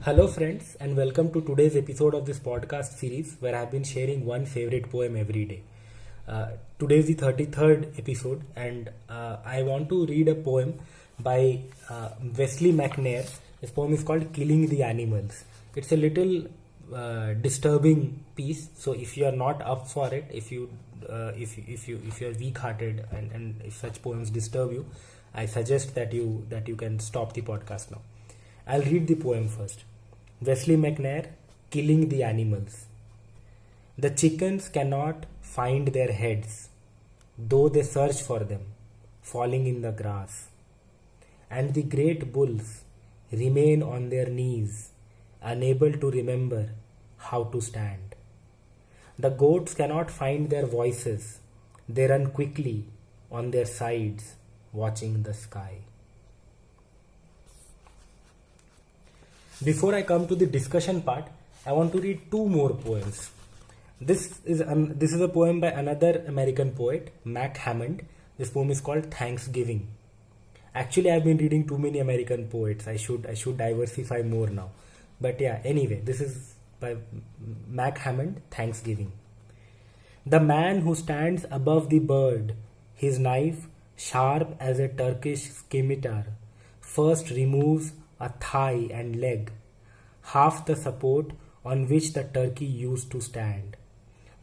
Hello, friends, and welcome to today's episode of this podcast series where I've been sharing one favorite poem every day. Today is the 33rd episode, and I want to read a poem by Wesley McNair. This poem is called Killing the Animals. It's a little disturbing piece, so if you are not up for it, if you are weak-hearted and if such poems disturb you, I suggest that you can stop the podcast now. I'll read the poem first. Wesley McNair, Killing the Animals. The chickens cannot find their heads, though they search for them, falling in the grass. And the great bulls remain on their knees, unable to remember how to stand. The goats cannot find their voices, they run quickly on their sides, watching the sky. Before I come to the discussion part, I want to read two more poems. This is a poem by another American poet, Mac Hammond. This poem is called Thanksgiving. Actually, I've been reading too many American poets. I should diversify more now. But yeah, anyway, this is by Mac Hammond, Thanksgiving. The man who stands above the bird, his knife sharp as a Turkish scimitar, first removes a thigh and leg, half the support on which the turkey used to stand.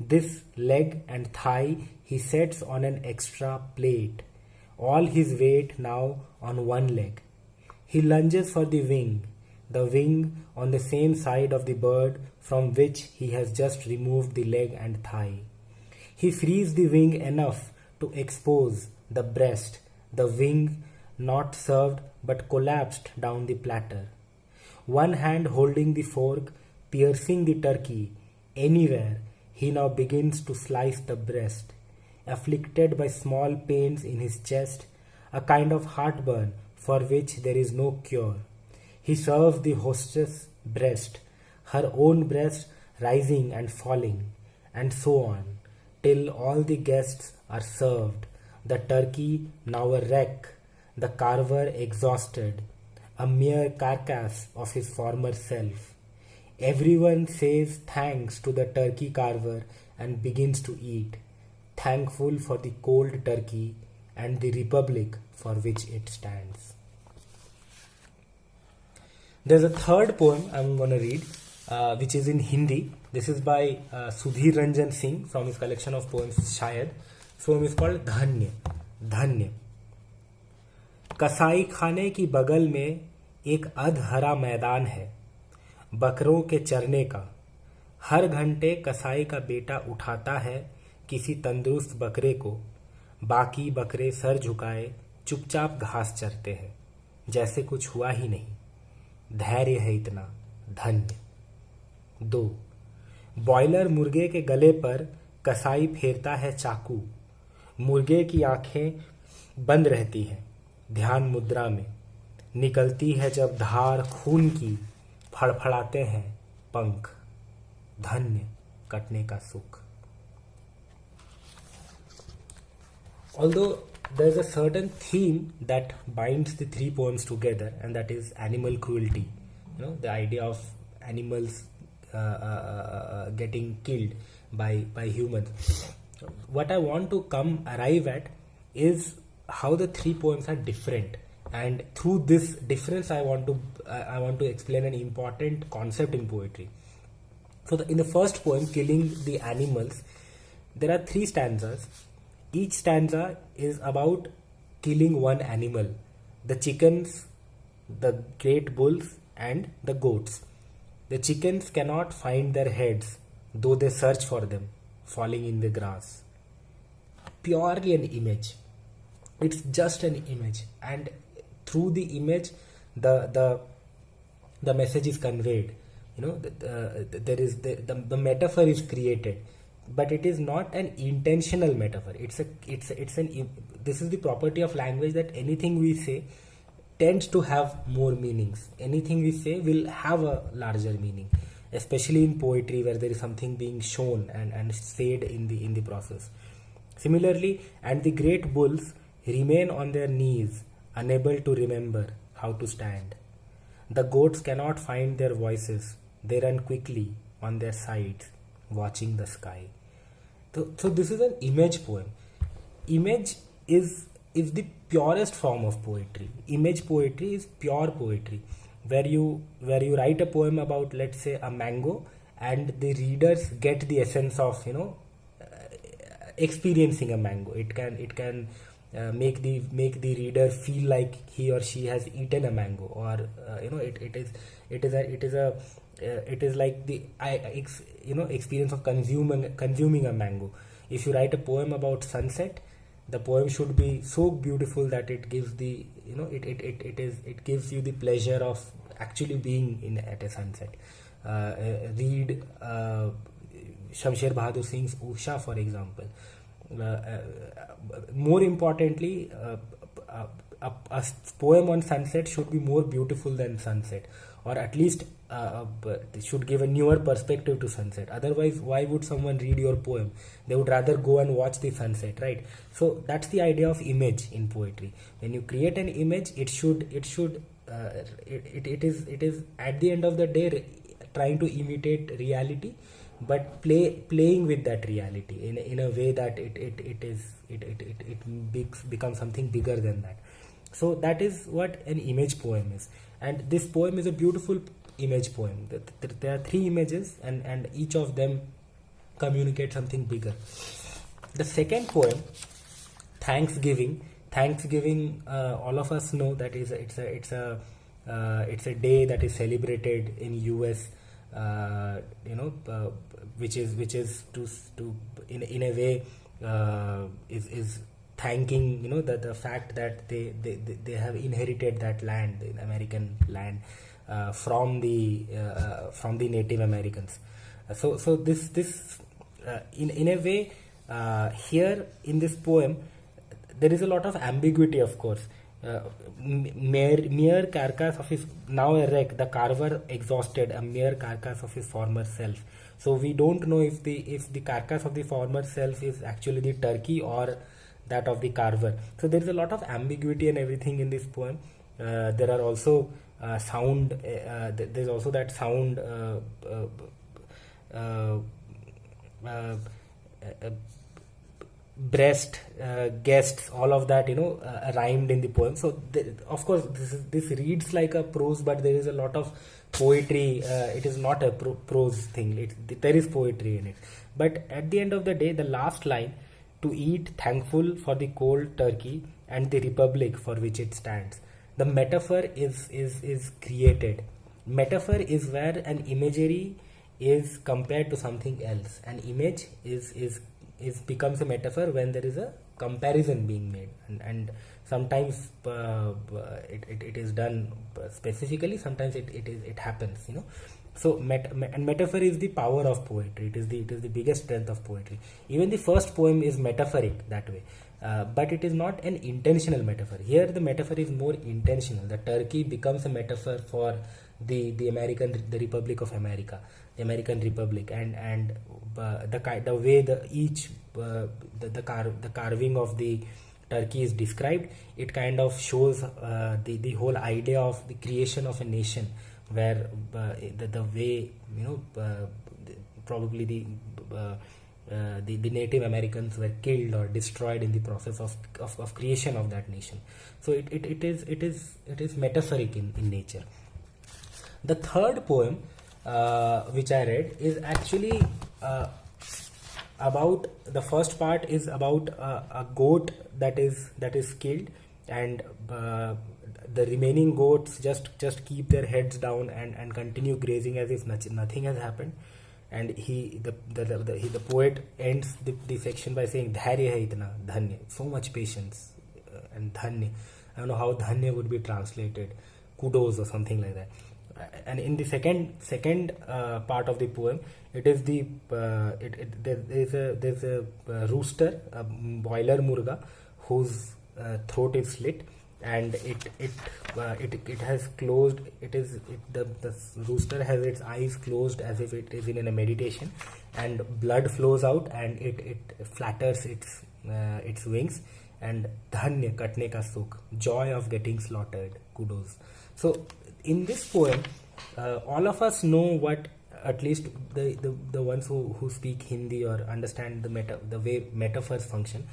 This leg and thigh he sets on an extra plate, all his weight now on one leg. He lunges for the wing on the same side of the bird from which he has just removed the leg and thigh. He frees the wing enough to expose the breast, the wing not served but collapsed down the platter. One hand holding the fork, piercing the turkey anywhere, he now begins to slice the breast, afflicted by small pains in his chest, a kind of heartburn for which there is no cure. He serves the hostess' breast, her own breast rising and falling, and so on, till all the guests are served, the turkey now a wreck, the carver exhausted, a mere carcass of his former self. Everyone says thanks to the turkey carver and begins to eat, thankful for the cold turkey and the republic for which it stands. There's a third poem I'm going to read, which is in Hindi. This is by Sudhir Ranjan Singh from his collection of poems Shayad. This poem is called Dhanya. Dhanya. कसाई खाने की बगल में एक अधहरा मैदान है बकरों के चरने का। हर घंटे कसाई का बेटा उठाता है किसी तंदुरुस्त बकरे को, बाकी बकरे सर झुकाए चुपचाप घास चरते हैं जैसे कुछ हुआ ही नहीं। धैर्य है इतना, धन्य। 2. बॉयलर मुर्गे के गले पर कसाई फेरता है चाकू, मुर्गे की आंखें बंद रहती हैं ध्यान मुद्रा में, निकलती है जब धार खून की, फड़फड़ाते हैं पंख, धन्य कटने का सुख. Although there is a certain theme that binds the three poems together, and that is animal cruelty, the idea of animals getting killed by humans. What I want to arrive at is how the three poems are different, and through this difference I want to explain an important concept in poetry. So in the first poem, Killing the Animals, there are 3 stanzas. Each stanza is about killing one animal: the chickens, the great bulls, and the goats. The chickens cannot find their heads, though they search for them, falling in the grass. Purely an image. It's just an image, and through the image the message is conveyed. There is the metaphor is created, but it is not an intentional metaphor. This is the property of language, that anything we say tends to have more meanings. Anything we say will have a larger meaning, especially in poetry where there is something being shown and said in the process. Similarly, and the great bulls remain on their knees, unable to remember how to stand. The goats cannot find their voices. They run quickly on their sides, watching the sky. So this is an image poem. Image is the purest form of poetry. Image poetry is pure poetry, where you write a poem about, let's say, a mango, and the readers get the essence of, experiencing a mango. It can make the reader feel like he or she has eaten a mango, or it is like the experience of consuming a mango. If you write a poem about sunset, the poem should be so beautiful that it gives the it gives you the pleasure of actually being in at a sunset. Read Shamsher Bahadur Singh's Usha, for example. More importantly, a poem on sunset should be more beautiful than sunset, or at least it should give a newer perspective to sunset. Otherwise, why would someone read your poem? They would rather go and watch the sunset, right? So that's the idea of image in poetry. When you create an image, it is at the end of the day trying to imitate reality, but playing with that reality in a way that it becomes something bigger than that. So that is what an image poem is, and this poem is a beautiful image poem. There are three images, and each of them communicate something bigger. The second poem, Thanksgiving. All of us know that it's a day that is celebrated in US, which is to in a way is thanking the fact that they have inherited that land, the American land, from the Native Americans. So this in a way, here in this poem there is a lot of ambiguity, of course. Mere carcass of his now erect, the carver exhausted, a mere carcass of his former self. So we don't know if the carcass of the former self is actually the turkey or that of the carver. So there is a lot of ambiguity and everything in this poem. There are also sound. There's also that sound. Breast, guests, all of that rhymed in the poem. So of course this reads like a prose, but there is a lot of poetry. It is not a prose thing. There is poetry in it. But at the end of the day, the last line, to eat thankful for the cold turkey and the republic for which it stands. The metaphor is created. Metaphor is where an imagery is compared to something else. An image is becomes a metaphor when there is a comparison being made, and sometimes it is done specifically, sometimes it happens. So metaphor is the power of poetry. It is the biggest strength of poetry. Even the first poem is metaphoric that way, but it is not an intentional metaphor. Here the metaphor is more intentional. The turkey becomes a metaphor for the Republic of America, the American Republic, and the way the carving of the turkey is described. It kind of shows the whole idea of the creation of a nation, where the way probably the Native Americans were killed or destroyed in the process of creation of that nation. So it is metaphoric in nature. The third poem which I read is actually about, the first part is about a goat that is killed, and the remaining goats just keep their heads down and continue grazing as if nothing has happened. And the poet ends the section by saying, "Dharya hai itna, dhanya," so much patience, and dhanya, I don't know how dhanya would be translated, kudos or something like that. And in the second part of the poem, it is there's a rooster, a boiler murga, whose throat is slit, and it has closed. The rooster has its eyes closed as if it is in a meditation, and blood flows out, and it flatters its wings, and dhanya katne ka sukh, joy of getting slaughtered, kudos. So in this poem, all of us know what, at least the ones who speak Hindi or understand the way metaphors function.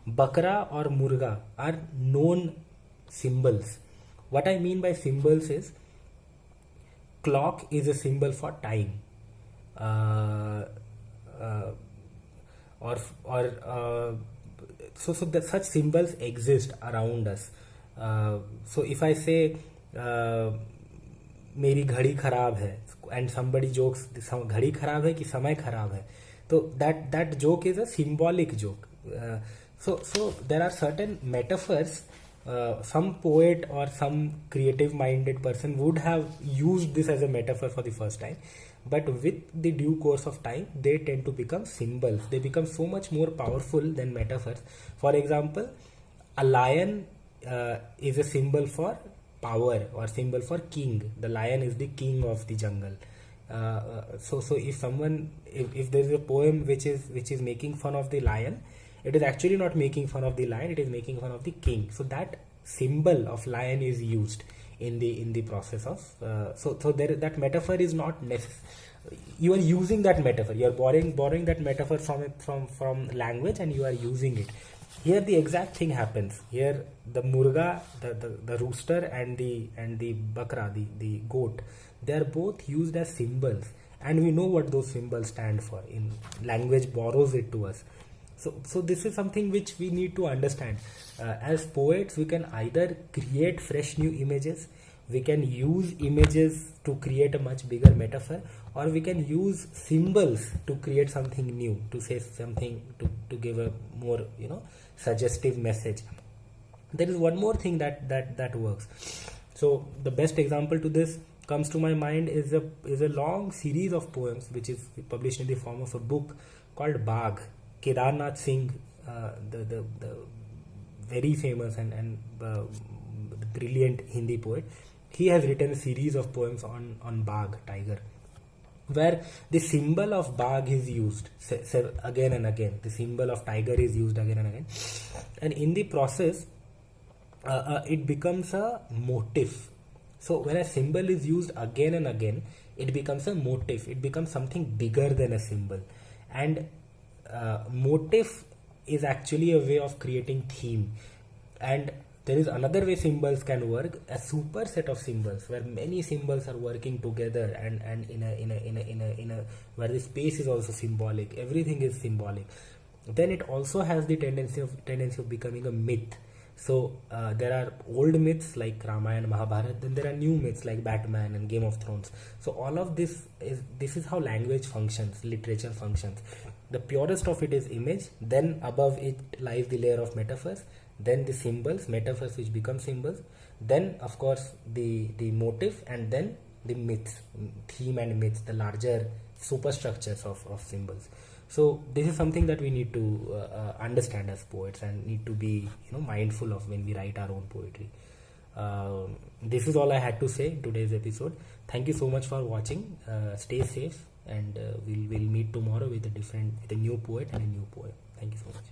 Bakra or Murga are known symbols. What I mean by symbols is, clock is a symbol for time, so that such symbols exist around us. So if I say मेरी घड़ी खराब है, and somebody jokes घड़ी खराब है कि समय खराब है, so that joke is a symbolic joke. So there are certain metaphors. Some poet or some creative minded person would have used this as a metaphor for the first time, but with the due course of time they tend to become symbols. They become so much more powerful than metaphors. For example, a lion is a symbol for power or symbol for king. The lion is the king of the jungle. So if there is a poem which is making fun of the lion, it is actually not making fun of the lion, it is making fun of the king. So that symbol of lion is used in the process of so there, that metaphor is not necessary. You are using that metaphor, you are borrowing that metaphor from language, and you are using it. Here the exact thing happens. Here the murga, the rooster, and the bakra, the goat, they are both used as symbols, and we know what those symbols stand for. In language borrows it to us. So this is something which we need to understand. As poets, we can either create fresh new images, we can use images to create a much bigger metaphor, or we can use symbols to create something new, to say something, to give a more suggestive message. There is one more thing that works. So the best example to this comes to my mind is a long series of poems which is published in the form of a book called Bagh. Kedarnath Singh, the very famous and brilliant Hindi poet, he has written a series of poems on Bagh, tiger, where the symbol of Bagh is used again and again. The symbol of tiger is used again and again, and in the process it becomes a motif. So when a symbol is used again and again, it becomes a motif, it becomes something bigger than a symbol. And motif is actually a way of creating theme. And there is another way symbols can work, a superset of symbols, where many symbols are working together, and in a where the space is also symbolic, everything is symbolic. Then it also has the tendency of becoming a myth. So there are old myths like Ramayana, Mahabharata, then there are new myths like Batman and Game of Thrones. So all of this is how language functions, literature functions. The purest of it is image, then above it lies the layer of metaphors, then the symbols, metaphors which become symbols, then of course the motif, and then the myths, theme and myths, the larger superstructures of symbols. So this is something that we need to understand as poets, and need to be mindful of when we write our own poetry. This is all I had to say in today's episode. Thank you so much for watching. Stay safe, and we'll meet tomorrow with a new poet and a new poem. Thank you so much.